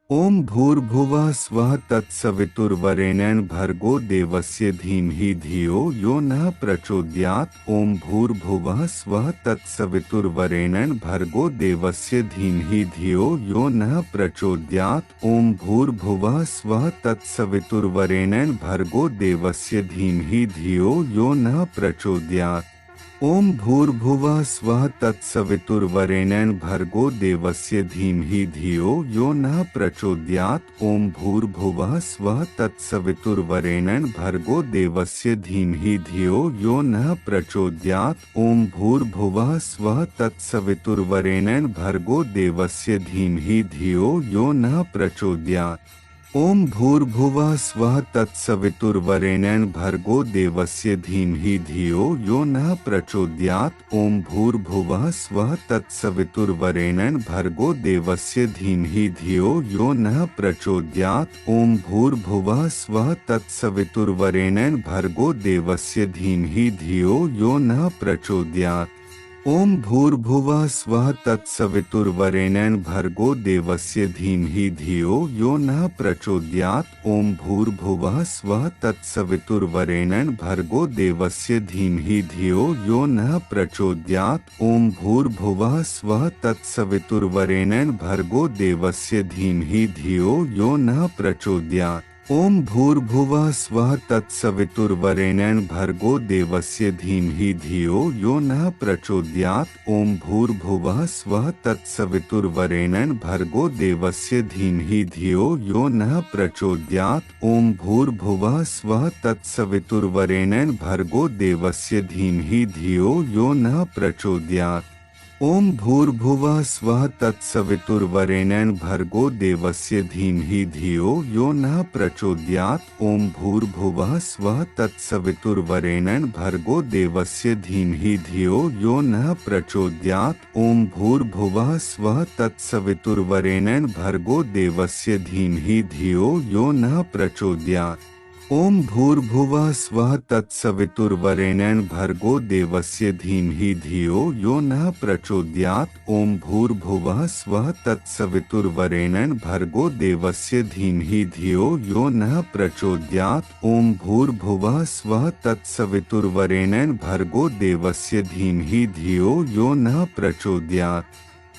ओम भूर्भुवः स्वः तत्सवितुर्वरेण्यं भर्गो देवस्य धीमहि धियो यो नः प्रचोदयात्। ओम भूर्भुवः स्वः तत्सवितुर्वरेण्यं भर्गो देवस्य धीमहि धियो यो नः प्रचोदयात्। ओम भूर्भुवः स्वः तत्सवितुर्वरेण्यं भर्गो देवस्य धीमहि धियो यो नः प्रचोदयात्। ओम भूर्भुवः स्वः तत्सवितुर्वरेण्यं भर्गो देवस्य धीमहि धियो यो नः प्रचोदयात्। ओम भूर्भुवः स्वः तत्सवितुर्वरेण्यं भर्गो देवस्य धीमहि धियो यो नः प्रचोदयात्। ओम भूर्भुवः स्वः तत्सवितुर्वरेण्यं भर्गो देवस्य धीमहि धियो यो नः प्रचोदयात्। ओम भूर्भुवः स्वः तत्सवितुर्वरेण्यं भर्गो देवस्य धीमहि धियो यो नः प्रचोदयात्। ओम भूर्भुवः स्वः तत्सवितुर्वरेण्यं भर्गो देवस्य धीमहि धियो यो नः प्रचोदयात्। ओम भूर्भुवः स्वः तत्सवितुर्वरेण्यं भर्गो देवस्य धीमहि धियो यो नः प्रचोदयात्। ओम भूर्भुवः स्वः तत्सवितुर्वरेण्यं भर्गो देवस्य धीमहि धियो यो नः प्रचोदयात्। ओम भूर्भुवः स्वः तत्सवितुर्वरेण्यं भर्गो देवस्य धीमहि धियो यो नः प्रचोदयात्। ओम भूर्भुवः स्वः तत्सवितुर्वरेण्यं भर्गो देवस्य धीमहि धियो यो नः प्रचोदयात्। ओम भूर्भुवः स्वः तत्सवितुर्वरेण्यं भर्गो देवस्य धीमहि धियो यो नः प्रचोदयात्। ओम भूर्भुवः स्वः तत्सवितुर्वरेण्यं भर्गो देवस्य धीमहि धियो यो नः प्रचोदयात्। ओम भूर्भुवः स्वः तत्सवितुर्वरेण्यं भर्गो देवस्य धीमहि धियो यो नः प्रचोदयात्। ओम भूर्भुवः स्वः तत्सवितुर्वरेण्यं भर्गो देवस्य धीमहि धियो यो नः प्रचोदयात्। ओम भूर्भुवः स्वः तत्सवितुर्वरेण्यं भर्गो देवस्य धीमहि धियो यो नः प्रचोदयात्। ओम भूर्भुवः स्वः तत्सवितुर्वरेण्यं भर्गो देवस्य धीमहि धियो यो नः प्रचोदयात्। ओम भूर्भुवः स्वः तत्सवितुर्वरेण्यं भर्गो देवस्य धीमहि धियो यो नः प्रचोदयात्। ओम भूर्भुवः स्वः तत्सवितुर्वरेण्यं भर्गो देवस्य धीमहि धियो यो नः प्रचोदयात्। ओम भूर्भुवः स्वः तत्सवितुर्वरेण्यं भर्गो देवस्य धीमहि धियो यो नः प्रचोदयात्।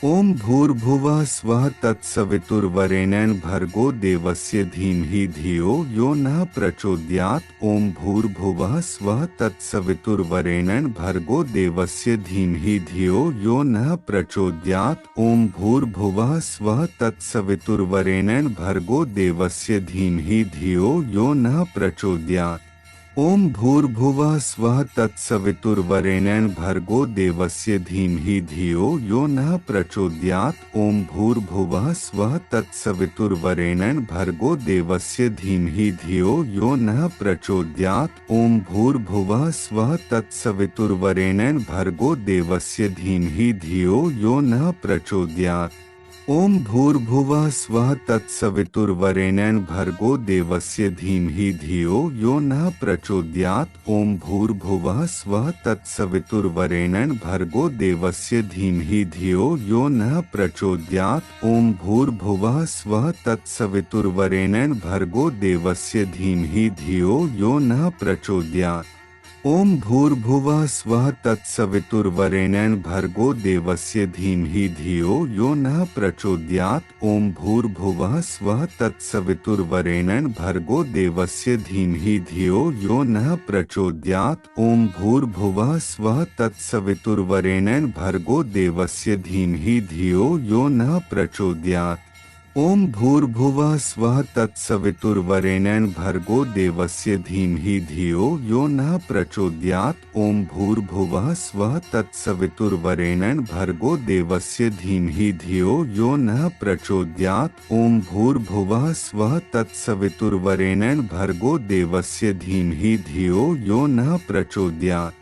ओम भूर्भुवः स्वः तत्सवितुर्वरेण्यं भर्गो देवस्य धीमहि धियो यो नः प्रचोदयात्। ओम भूर्भुवः स्वः तत्सवितुर्वरेण्यं भर्गो देवस्य धीमहि धियो यो नः प्रचोदयात्। ओम भूर्भुवः स्वः तत्सवितुर्वरेण्यं भर्गो देवस्य धीमहि धियो यो नः प्रचोदयात्। ओम भूर्भुवः स्वः तत्सवितुर्वरेण्यं भर्गो देवस्य धीमहि धियो यो नः प्रचोदयात्। ओम भूर्भुवः स्वः तत्सवितुर्वरेण्यं भर्गो देवस्य धीमहि धियो यो नः प्रचोदयात्। ओम भूर्भुवः स्वः तत्सवितुर्वरेण्यं भर्गो देवस्य धीमहि धियो यो नः प्रचोदयात्। ओम भूर्भुवः स्वः तत्सवितुर्वरेण्यं भर्गो देवस्य धीमहि धियो यो नः प्रचोदयात्। ओम भूर्भुवः स्वः तत्सवितुर्वरेण्यं भर्गो देवस्य धीमहि धियो यो नः प्रचोदयात्। ओम भूर्भुवः स्वः तत्सवितुर्वरेण्यं भर्गो देवस्य धीमहि धियो यो नः प्रचोदयात्। ओम भूर्भुवः स्वः तत्सवितुर्वरेण्यं भर्गो देवस्य धीमहि धियो यो नः प्रचोदयात्। ओम भूर्भुवः स्वः तत्सवितुर्वरेण्यं भर्गो देवस्य धीमहि धियो यो नः प्रचोदयात्। ओम भूर्भुवः स्वः तत्सवितुर्वरेण्यं भर्गो देवस्य धीमहि धियो यो नः प्रचोदयात्। ओम भूर्भुवः स्वः तत्सवितुर्वरेण्यं भर्गो देवस्य धीमहि धियो यो नः प्रचोदयात्। ओम भूर्भुवः स्वः तत्सवितुर्वरेण्यं भर्गो देवस्य धीमहि धियो यो नः प्रचोदयात्। ओम भूर्भुवः स्वः तत्सवितुर्वरेण्यं भर्गो देवस्य धीमहि धियो यो नः प्रचोदयात्।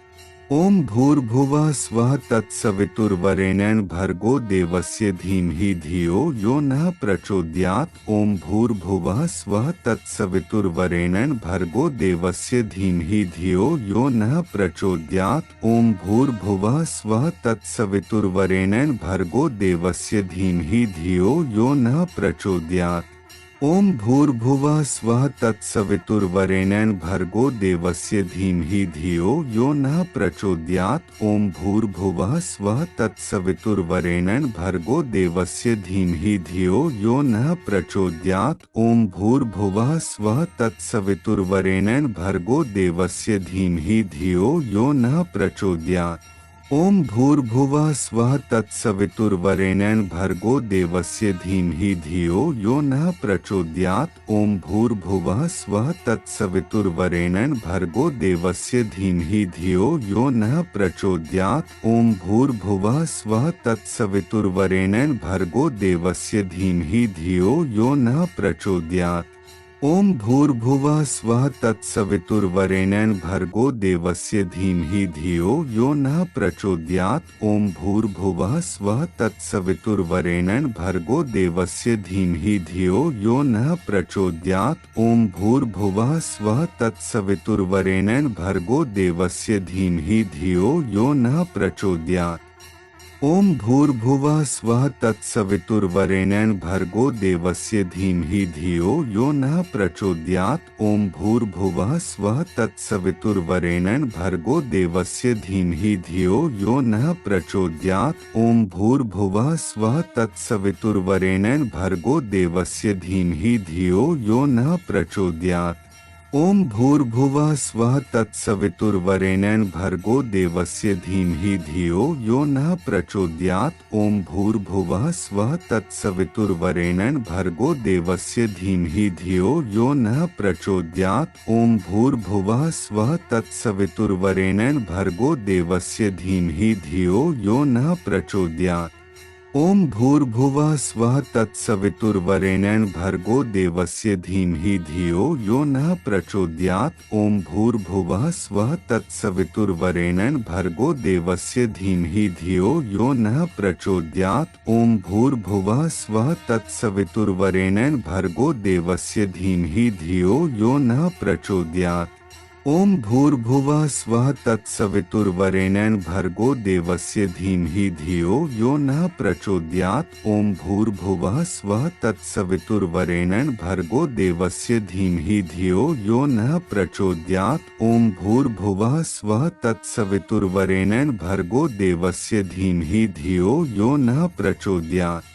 ओम भूर्भुवः स्वः तत्सवितुर्वरेण्यं भर्गो देवस्य धीमहि धियो यो नः प्रचोदयात्। ओम भूर्भुवः स्वः तत्सवितुर्वरेण्यं भर्गो देवस्य धीमहि धियो यो नः प्रचोदयात्। ओम भूर्भुवः स्वः तत्सवितुर्वरेण्यं भर्गो देवस्य धीमहि धियो यो नः प्रचोदयात्। ओम भूर्भुवः स्वः तत्सवितुर्वरेण्यं भर्गो देवस्य धीमहि धियो यो नः प्रचोदयात्। ओम भूर्भुवः स्वः तत्सवितुर्वरेण्यं भर्गो देवस्य धीमहि धियो यो नः प्रचोदयात्। ओम भूर्भुवः स्वः तत्सवितुर्वरेण्यं भर्गो देवस्य धीमहि धियो यो नः प्रचोदयात्। ओम भूर्भुवः स्वः तत्सवितुर्वरेण्यं भर्गो देवस्य धीमहि धियो यो नः प्रचोदयात्। ओम भूर्भुवः स्वः तत्सवितुर्वरेण्यं भर्गो देवस्य धीमहि धियो यो नः प्रचोदयात्। ओम भूर्भुवः स्वः तत्सवितुर्वरेण्यं भर्गो देवस्य धीमहि धियो यो नः प्रचोदयात्। ओम भूर्भुवः स्वः तत्सवितुर्वरेण्यं भर्गो देवस्य धीमहि धियो यो नः प्रचोदयात्। ओम भूर्भुवः स्वः तत्सवितुर्वरेण्यं भर्गो देवस्य धीमहि धियो यो नः प्रचोदयात्। ओम भूर्भुवः स्वः तत्सवितुर्वरेण्यं भर्गो देवस्य धीमहि धियो यो नः प्रचोदयात्। ओम भूर्भुवः स्वः तत्सवितुर्वरेण्यं भर्गो देवस्य धीमहि धियो यो नः प्रचोदयात्। ओम भूर्भुवः स्वः तत्सवितुर्वरेण्यं भर्गो देवस्य धीमहि धियो यो नः प्रचोदयात्। ओम भूर्भुवः स्वः तत्सवितुर्वरेण्यं भर्गो देवस्य धीमहि धियो यो नः प्रचोदयात्। ओम भूर्भुवः स्वः तत्सवितुर्वरेण्यं भर्गो देवस्य धीमहि धियो यो नः प्रचोदयात्। ओम भूर्भुवः स्वः तत्सवितुर्वरेण्यं भर्गो देवस्य धीमहि धियो यो नः प्रचोदयात्। ओम भूर्भुवः स्वः तत्सवितुर्वरेण्यं भर्गो देवस्य धीमहि धियो यो नः प्रचोदयात्। ओम भूर्भुवः स्वः तत्सवितुर्वरेण्यं भर्गो देवस्य धीमहि धियो यो नः प्रचोदयात्। ओम भूर्भुवः स्वः तत्सवितुर्वरेण्यं भर्गो देवस्य धीमहि धियो यो नः प्रचोदयात्। ओम भूर्भुवः स्वः तत्सवितुर्वरेण्यं भर्गो देवस्य धीमहि धियो यो नः प्रचोदयात्। ओम भूर्भुवः स्वः तत्सवितुर्वरेण्यं भर्गो देवस्य धीमहि धियो यो नः प्रचोदयात्। ओम भूर्भुवः स्वः तत्सवितुर्वरेण्यं भर्गो देवस्य धीमहि धियो यो नः प्रचोदयात्। ओम भूर्भुवः स्वः तत्सवितुर्वरेण्यं भर्गो देवस्य धीमहि धियो यो नः प्रचोदयात्।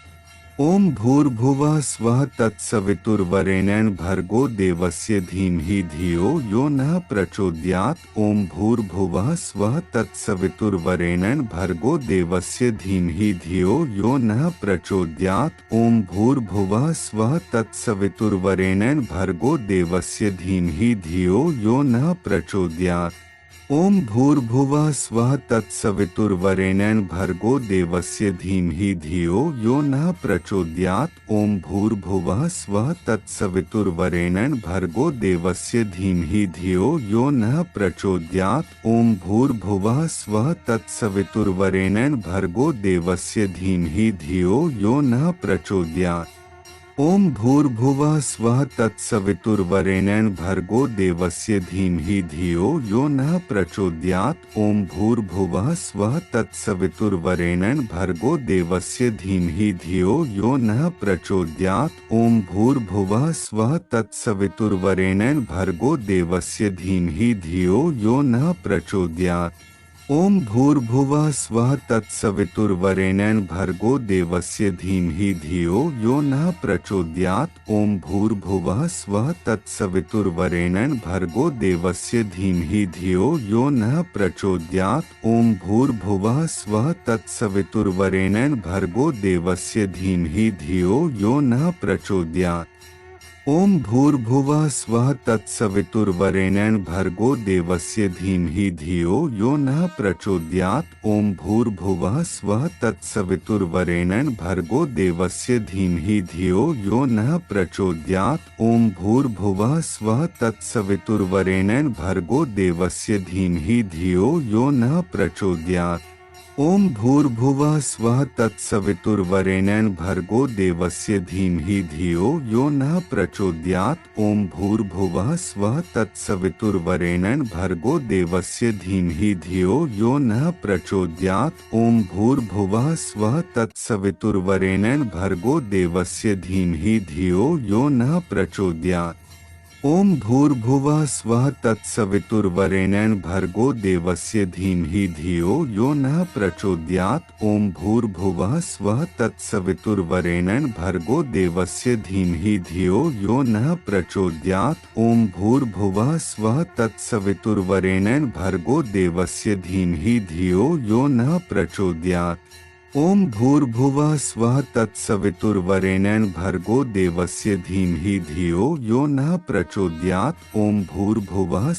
ओम भूर्भुवः स्वः तत्सवितुर्वरेण्यं भर्गो देवस्य धीमहि धियो यो नः प्रचोदयात्। ओम भूर्भुवः स्वः तत्सवितुर्वरेण्यं भर्गो देवस्य धीमहि धियो यो नः प्रचोदयात्। ओम भूर्भुवः स्वः तत्सवितुर्वरेण्यं भर्गो देवस्य धीमहि धियो यो नः प्रचोदयात्। ओम भूर्भुवः स्वः तत्सवितुर्वरेण्यं भर्गो देवस्य धीमहि धियो यो नः प्रचोदयात्। ओम भूर्भुवः स्वः तत्सवितुर्वरेण्यं भर्गो देवस्य धीमहि धियो यो नः प्रचोदयात्। ओम भूर्भुवः स्वः तत्सवितुर्वरेण्यं भर्गो देवस्य धीमहि धियो यो नः प्रचोदयात्। ओम भूर्भुवः स्वः तत्सवितुर्वरेण्यं भर्गो देवस्य धीमहि धियो यो नः प्रचोदयात्। ओम भूर्भुवः स्वः तत्सवितुर्वरेण्यं भर्गो देवस्य धीमहि धियो यो नः प्रचोदयात्। ओम भूर्भुवः स्वः तत्सवितुर्वरेण्यं भर्गो देवस्य धीमहि धियो यो नः प्रचोदयात्। ओम भूर्भुवः स्वः तत्सवितुर्वरेण्यं भर्गो देवस्य धीमहि धियो यो नः प्रचोदयात्। ओम भूर्भुवः स्वः तत्सवितुर्वरेण्यं भर्गो देवस्य धीमहि धियो यो नः प्रचोदयात्। ओम भूर्भुवः स्वः तत्सवितुर्वरेण्यं भर्गो देवस्य धीमहि धियो यो नः प्रचोदयात्। ओम भूर्भुवः स्वः तत्सवितुर्वरेण्यं भर्गो देवस्य धीमहि धियो यो नः प्रचोदयात्। ओम भूर्भुवः स्वः तत्सवितुर्वरेण्यं भर्गो देवस्य धीमहि धियो यो नः प्रचोदयात्। ओम भूर्भुवः स्वः तत्सवितुर्वरेण्यं भर्गो देवस्य धीमहि धियो यो नः प्रचोदयात्। ओम भूर्भुवः स्वः तत्सवितुर्वरेण्यं भर्गो देवस्य धीमहि धियो यो नः प्रचोदयात्। ओम भूर्भुवः स्वः तत्सवितुर्वरेण्यं भर्गो देवस्य धीमहि धियो यो नः प्रचोदयात्। ओम भूर्भुवः स्वः तत्सवितुर्वरेण्यं भर्गो देवस्य धीमहि धियो यो नः प्रचोदयात्। ओम भूर्भुवः स्वः तत्सवितुर्वरेण्यं भर्गो देवस्य धीमहि धियो यो नः प्रचोदयात्। ओम भूर्भुवः स्वः तत्सवितुर्वरेण्यं भर्गो देवस्य धीमहि धियो यो नः प्रचोदयात्। ओम भूर्भुवः स्वः तत्सवितुर्वरेण्यं भर्गो देवस्य धीमहि धियो यो नः प्रचोदयात्। ओम भूर्भुवः स्वः तत्सवितुर्वरेण्यं भर्गो देवस्य धीमहि धियो यो नः प्रचोदयात्। ओम भूर्भुवः स्वः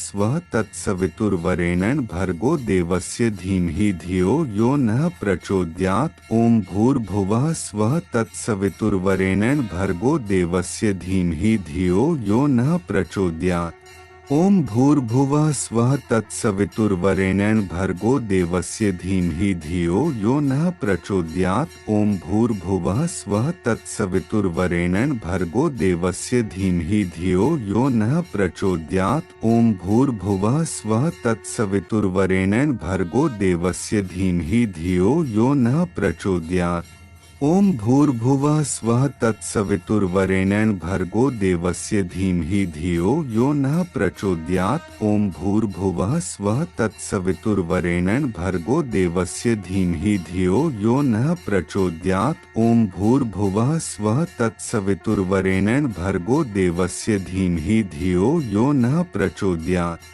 तत्सवितुर्वरेण्यं भर्गो देवस्य धीमहि धियो यो नः प्रचोदयात्। ओम भूर्भुवः स्वः तत्सवितुर्वरेण्यं भर्गो देवस्य धीमहि धियो यो नः प्रचोदयात्। ओम भूर्भुवः स्वः तत्सवितुर्वरेण्यं भर्गो देवस्य धीमहि धियो यो नः प्रचोदयात्। ओम भूर्भुवः स्वः तत्सवितुर्वरेण्यं भर्गो देवस्य धीमहि धियो यो नः प्रचोदयात्। ओम भूर्भुवः स्वः तत्सवितुर्वरेण्यं भर्गो देवस्य धीमहि धियो यो नः प्रचोदयात्। ओम भूर्भुवः स्वः तत्सवितुर्वरेण्यं भर्गो देवस्य धीमहि धियो यो नः प्रचोदयात्। ओम भूर्भुवः स्वः तत्सवितुर्वरेण्यं भर्गो देवस्य धीमहि धियो यो नः प्रचोदयात्। ओम भूर्भुवः स्वः तत्सवितुर्वरेण्यं भर्गो देवस्य धीमहि धियो यो नः प्रचोदयात्।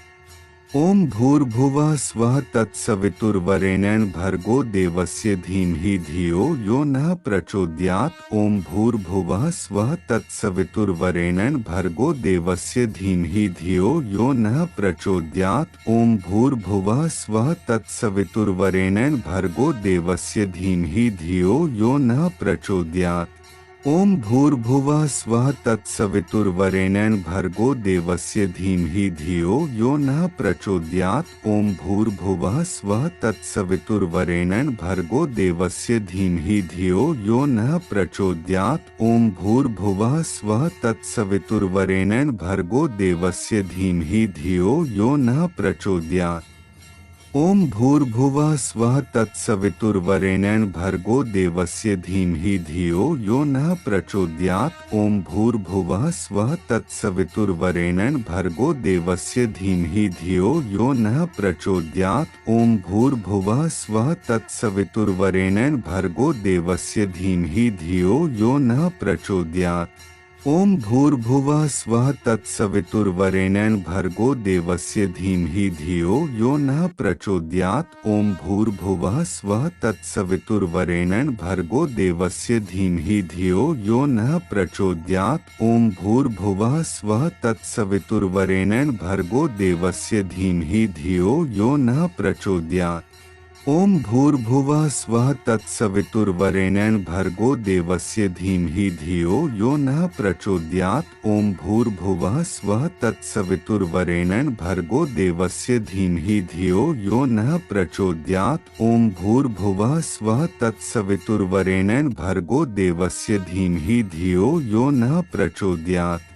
ओम भूर्भुवः स्वः तत्सवितुर्वरेण्यं भर्गो देवस्य धीमहि धियो यो नः प्रचोदयात्। ओम भूर्भुवः स्वः तत्सवितुर्वरेण्यं भर्गो देवस्य धीमहि धियो यो नः प्रचोदयात्। ओम भूर्भुवः स्वः तत्सवितुर्वरेण्यं भर्गो देवस्य धीमहि धियो यो नः प्रचोदयात्। ओम भूर्भुवः स्वः तत्सवितुर्वरेण्यं भर्गो देवस्य धीमहि धियो यो नः प्रचोदयात्। ओम भूर्भुवः स्वः तत्सवितुर्वरेण्यं भर्गो देवस्य धीमहि धियो यो नः प्रचोदयात्। ओम भूर्भुवः स्वः तत्सवितुर्वरेण्यं भर्गो देवस्य धीमहि धियो यो नः प्रचोदयात्। ओम भूर्भुवः स्वः तत्सवितुर्वरेण्यं भर्गो देवस्य धीमहि धियो यो नः प्रचोदयात्। ओम भूर्भुवः स्वः तत्सवितुर्वरेण्यं भर्गो देवस्य धीमहि धियो यो नः प्रचोदयात्। ओम भूर्भुवः स्वः तत्सवितुर्वरेण्यं भर्गो देवस्य धीमहि धियो यो नः प्रचोदयात्। ओम भूर्भुवः स्वः तत्सवितुर्वरेण्यं भर्गो देवस्य धीमहि धियो यो नः प्रचोदयात्। ओम भूर्भुवः स्वः तत्सवितुर्वरेण्यं भर्गो देवस्य धीमहि धियो यो नः प्रचोदयात्। ओम भूर्भुवः स्वः तत्सवितुर्वरेण्यं भर्गो देवस्य धीमहि धियो यो नः प्रचोदयात्। ओम भूर्भुवः स्वः तत्सवितुर्वरेण्यं भर्गो देवस्य धीमहि धियो यो नः प्रचोदयात्। ओम भूर्भुवः स्वः तत्सवितुर्वरेण्यं भर्गो देवस्य धीमहि धियो यो नः प्रचोदयात्। ओम भूर्भुवः स्वः तत्सवितुर्वरेण्यं भर्गो देवस्य धीमहि धियो यो नः प्रचोदयात्।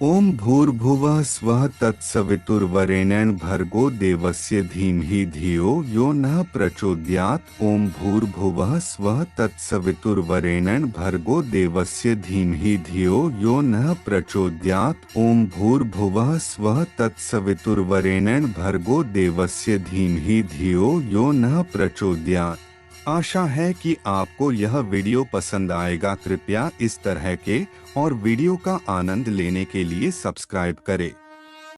ओम भूर्भुवः स्वः तत्सवितुर्वरेण्यं भर्गो देवस्य धीमहि धियो यो नः प्रचोदयात्। ओम भूर्भुवः स्वः तत्सवितुर्वरेण्यं भर्गो देवस्य धीमहि धियो यो नः प्रचोदयात्। ओम भूर्भुवः स्वः तत्सवितुर्वरेण्यं भर्गो देवस्य धीमहि धियो यो नः प्रचोदयात्। आशा है कि आपको यह वीडियो पसंद आएगा। कृपया इस तरह के और वीडियो का आनंद लेने के लिए सब्सक्राइब करें।